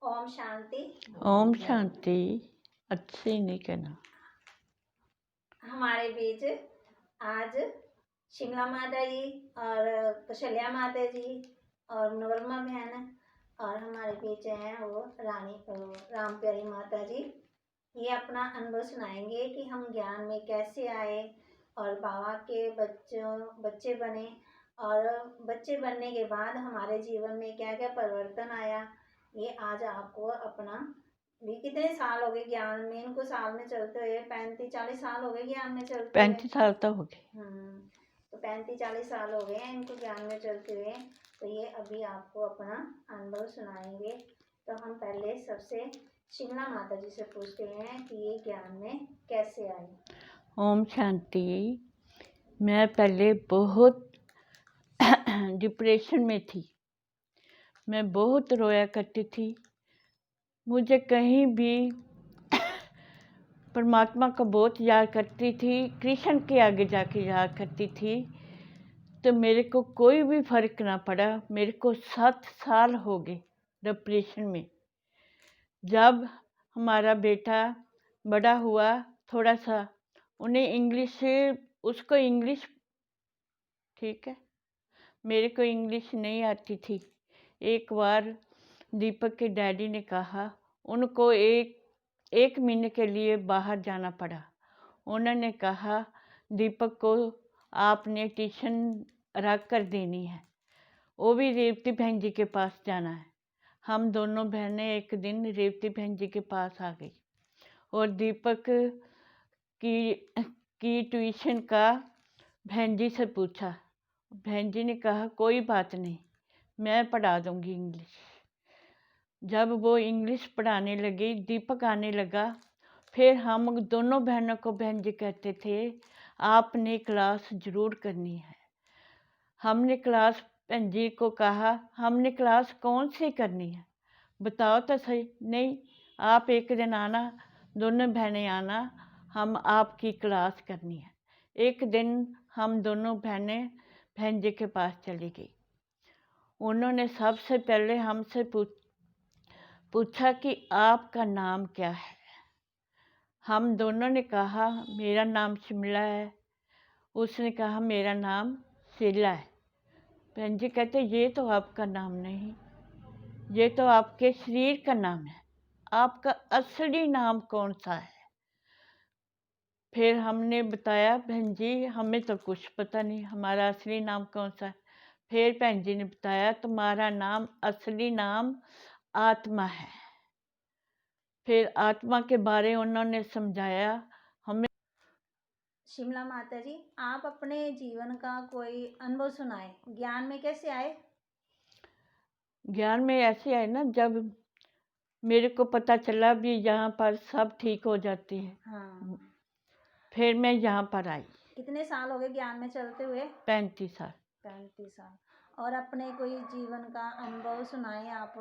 ओम शांति। ओम शांति। अच्छे नहीं कहना। हमारे बीच आज शिमला माता जी और कौशल्या माता जी और मनोरमा बहन और हमारे बीच हैं वो रानी राम प्यारी माता जी। ये अपना अनुभव सुनाएंगे कि हम ज्ञान में कैसे आए और बाबा के बच्चे बने और बच्चे बनने के बाद हमारे जीवन में क्या क्या परिवर्तन आया। ये आज आपको अपना भी कितने साल हो गए ज्ञान में इनको, साल में चलते हुए 35-40 साल हो गए ज्ञान में चलते हुए। 35 साल तो हो गए। तो 35-40 साल हो गए हैं इनको ज्ञान में चलते हुए। तो ये अभी आपको अपना अनुभव सुनाएंगे। तो हम पहले सबसे शिमला माता जी से पूछते हैं कि ये ज्ञान में कैसे आई। ओम शांति। मैं पहले बहुत डिप्रेशन में थी। मैं बहुत रोया करती थी। मुझे कहीं भी परमात्मा को बहुत याद करती थी, कृष्ण के आगे जाके याद करती थी, तो मेरे को कोई भी फर्क ना पड़ा। मेरे को 7 साल हो गए डिप्रेशन में। जब हमारा बेटा बड़ा हुआ थोड़ा सा, उसको इंग्लिश ठीक है, मेरे को इंग्लिश नहीं आती थी। एक बार दीपक के डैडी ने कहा, उनको एक महीने के लिए बाहर जाना पड़ा। उन्होंने कहा दीपक को आपने ट्यूशन रख कर देनी है, वो भी रेवती बहन जी के पास जाना है। हम दोनों बहनें एक दिन रेवती बहन जी के पास आ गई और दीपक की ट्यूशन का बहन जी से पूछा। बहन जी ने कहा कोई बात नहीं, मैं पढ़ा दूंगी इंग्लिश। जब वो इंग्लिश पढ़ाने लगी, दीपक आने लगा, फिर हम दोनों बहनों को बहन जी कहते थे आपने क्लास ज़रूर करनी है। हमने क्लास बहन जी को कहा हमने क्लास कौन सी करनी है, बताओ तो सही। नहीं, आप एक दिन आना, दोनों बहनें आना, हम आपकी क्लास करनी है। एक दिन हम दोनों बहनें बहन जी के पास चली गई। उन्होंने सबसे पहले हमसे पूछा कि आपका नाम क्या है। हम दोनों ने कहा मेरा नाम शिमला है। उसने कहा मेरा नाम शीला है। बहन जी कहते ये तो आपका नाम नहीं, ये तो आपके शरीर का नाम है, आपका असली नाम कौन सा है। फिर हमने बताया बहन जी हमें तो कुछ पता नहीं हमारा असली नाम कौन सा है। फिर बहन जी ने बताया तुम्हारा नाम असली नाम आत्मा है। फिर आत्मा के बारे उन्होंने समझाया हमें। शिमला माता जी, आप अपने जीवन का कोई अनुभव सुनाए, ज्ञान में कैसे आए। ज्ञान में ऐसे आए ना, जब मेरे को पता चला भी यहाँ पर सब ठीक हो जाती है। हाँ। फिर मैं यहाँ पर आई। कितने साल हो गए ज्ञान में चलते हुए। 35 साल। 35 साल। और अपने कोई जीवन का अनुभव सुनाए आप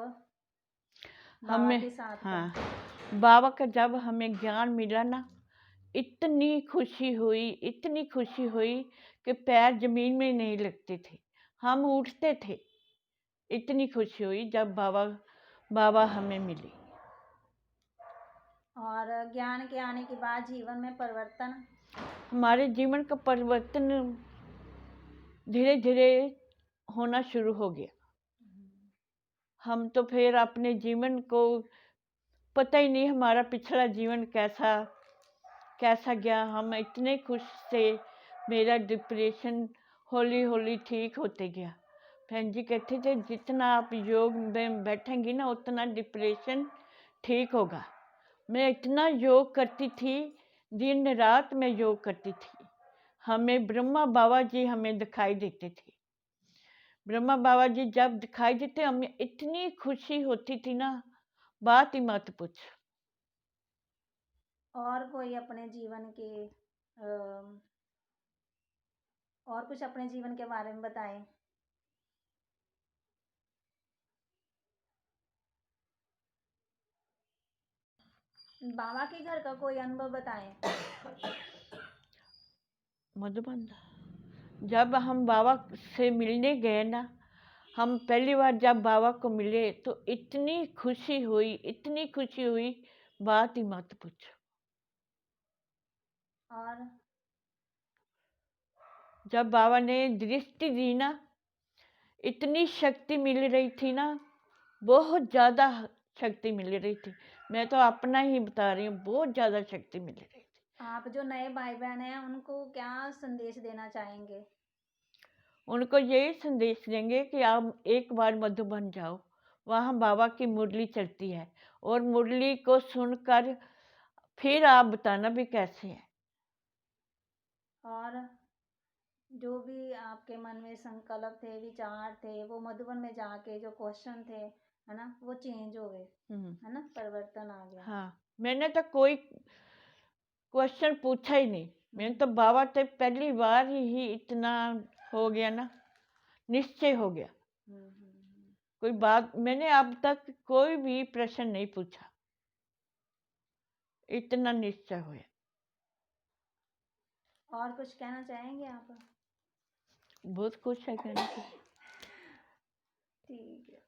बाबा हमें के साथ का। हाँ, बाबा का जब हमें ज्ञान मिला ना, इतनी खुशी हुई, इतनी खुशी हुई कि पैर जमीन में नहीं लगते थे, हम उठते थे। इतनी खुशी हुई जब बाबा हमें मिले। और ज्ञान के आने के बाद जीवन में परिवर्तन। हमारे जीवन का परिवर्तन धीरे धीरे होना शुरू हो गया। हम तो फिर अपने जीवन को पता ही नहीं हमारा पिछला जीवन कैसा गया। हम इतने खुश थे, मेरा डिप्रेशन हौली हौली ठीक होते गया। बहन जी कहते थे जितना आप योग में बैठेंगी ना उतना डिप्रेशन ठीक होगा। मैं इतना योग करती थी, दिन रात मैं योग करती थी। हमें ब्रह्मा बाबा जी हमें दिखाई देते थे। ब्रह्मा बाबा जी जब दिखाई देते हमें इतनी खुशी होती थी ना, बात ही मत पूछ। और कोई अपने जीवन के और कुछ अपने जीवन के बारे में बताएं। बाबा के घर का कोई अनुभव बताएं। मधुबन जब हम बाबा से मिलने गए ना, हम पहली बार जब बाबा को मिले तो इतनी खुशी हुई, इतनी खुशी हुई, बात ही मत पूछो। और जब बाबा ने दृष्टि दी ना, इतनी शक्ति मिल रही थी ना, बहुत ज़्यादा शक्ति मिल रही थी। मैं तो अपना ही बता रही हूँ, बहुत ज़्यादा शक्ति मिल रही थी। आप जो नए भाई बहन हैं उनको क्या संदेश देना चाहेंगे? उनको यही संदेश देंगे कि आप एक बार मधुबन जाओ, वहाँ बाबा की मुरली चलती है, और मुरली को सुनकर फिर आप बताना भी कैसे है। और जो भी आपके मन में संकल्प थे, विचार थे, वो मधुबन में जाके जो क्वेश्चन थे, है ना, वो चेंज हो गए, है ना, परिवर्तन आ गया। हाँ, मैंने तो कोई क्वेश्चन पूछा ही नहीं। मैंने तो बाबा से पहली बार ही इतना हो गया ना, निश्चय हो गया। कोई बात मैंने अब तक कोई भी प्रश्न नहीं पूछा, इतना निश्चय हुआ। और कुछ कहना चाहेंगे आप? बहुत खुश है कहने को। ठीक है।